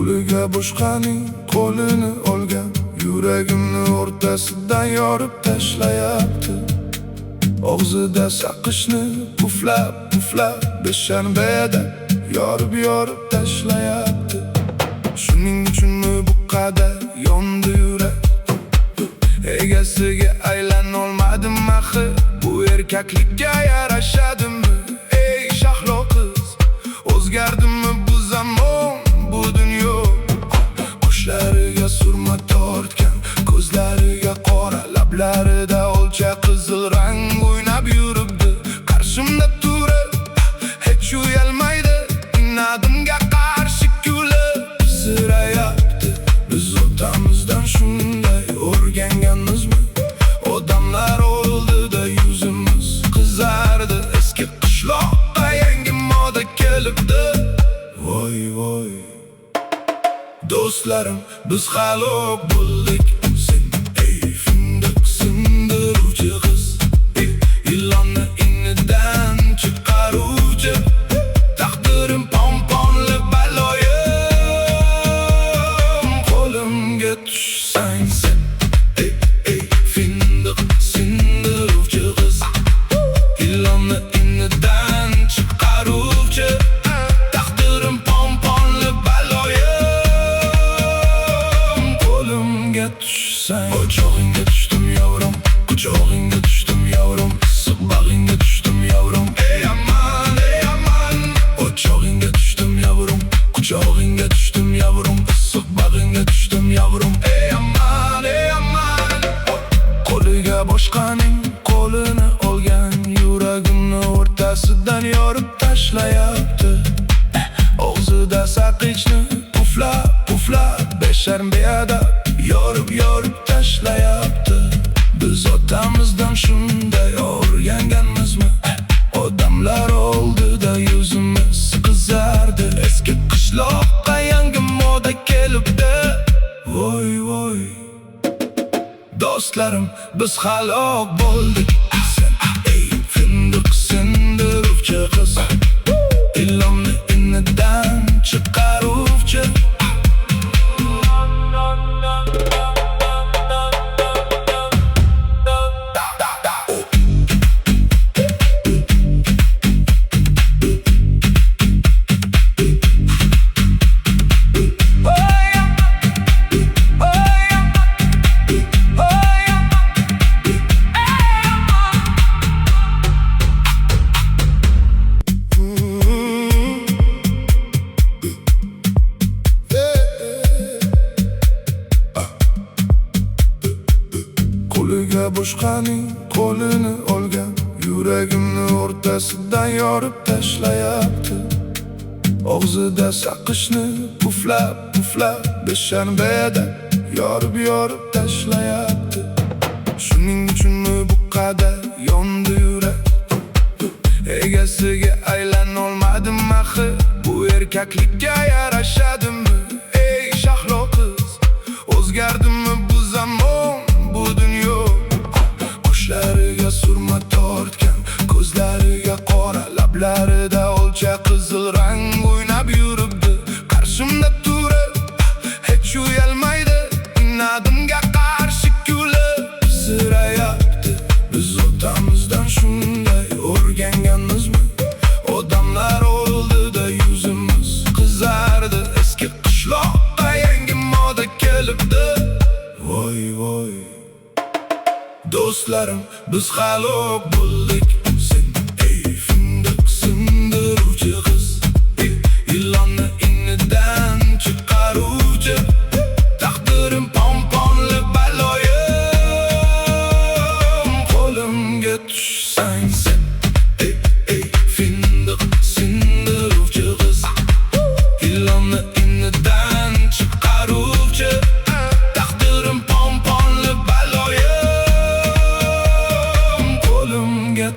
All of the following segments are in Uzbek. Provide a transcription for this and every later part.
Qo'liga boshqaning qo'lini olgan, yuragimni o'rtasidan yorib tashlayapti. Og'zida saqishni puflab puflab beshanbada yorib tashlayapti. Shuning uchunmi bu qadar yondi yurak? Egasiga aylanolmadim axir, bu erkaklikka yarashadimi? Ey shahlo qiz, o'zgardimmi bu zamon, bu dunyo? Qoshlariga surma tortgan, ko'zlariga qora, lablarida olcha qizil rang o'ynab yuribdi. Qarshimda turib, hech uyalmaydi, inadimga qarshi kulib sirayapti. Biz otamizdan shunday o'rganganmizmi? Odamlar oldida yuzimiz qizardi, eski qishloqqa yangi moda kelibdi. Voy voy, do'stlarim, biz halok bo'ldik. Sen ey fındık sindiruvchi qiz, ilonni inidan chiqaruvchi, taqdirim pomponli baloyim. Qo'limga tushsang sen, ey fındık sindiruvchi qiz, ilonni inidan chiqaruvchi, taqdirim pomponli baloyim. Qo'limga tushsang, o'chog'ingga tushdim yavrum, quchog'ingga tushdim yavrum, issiq bag'ingga tushdim yavrum. Ey aman, o'chog'ingga tushdim yavrum, quchog'ingga tushdim yavrum, issiq bag'ingga tushdim yavrum. Ey aman, qo'liga boshqaning qo'lini olgan, yuragimni o'rtasidan yorib tashlayapti. Og'zida saqichni puflab puflab beshanbada yorib tashlayapti. Biz otamizdan shunday o'rganganmizmi? Odamlar oldida yuzimiz qizardi, eski qishloqqa yangi moda kelibdi. Voy voy, do'stlarim, biz halok bo'ldik. Sen ey fındık sindiruvchi qiz, ilonni inidan chiqaruvchi, qo'liga boshqaning qo'lini olgan, yuragimni o'rtasidan yorib tashlayapti. Og'zida saqishni puflab puflab beshanbada yorib tashlayapti. Shuning uchunmi bu qadar yondi yurak? Egasiga aylanolmadim axir, bu erkaklikka yarashadimi? Ey shahlo qiz, o'zgardimmi bu zamon, bu dunyo? Qoshlariga surma tortgan, ko'zlariga qora, lablarida olcha qizil rang o'ynab yuribdi. Qarshimda turib, hech uyalmaydi, inadimga qarshi kulib sirayapti. Biz otamizdan shunday o'rganganmizmi? Odamlar oldida yuzimiz qizardi, eski qishloqqa yangi moda kelibdi. Voy voy, do'stlarim, biz halok bo'ldik. Sen ey fındık sindiruvchi qiz, ilonni inidan chiqaruvchi, taqdirim pomponli baloyim. Qo'limga tushsang sen, ey fındık sindiruvchi qiz, ilonni inidan chiqaruvchi, taqdirim pomponli baloyim. Qo'limga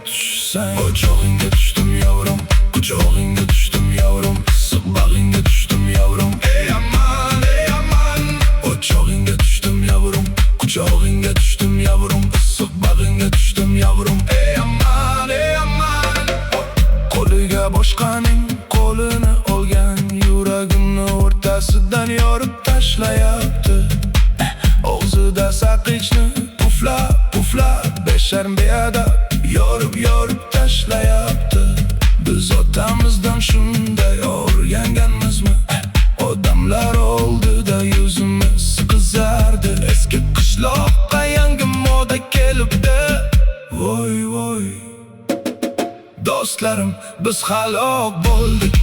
biz halok bo'ldik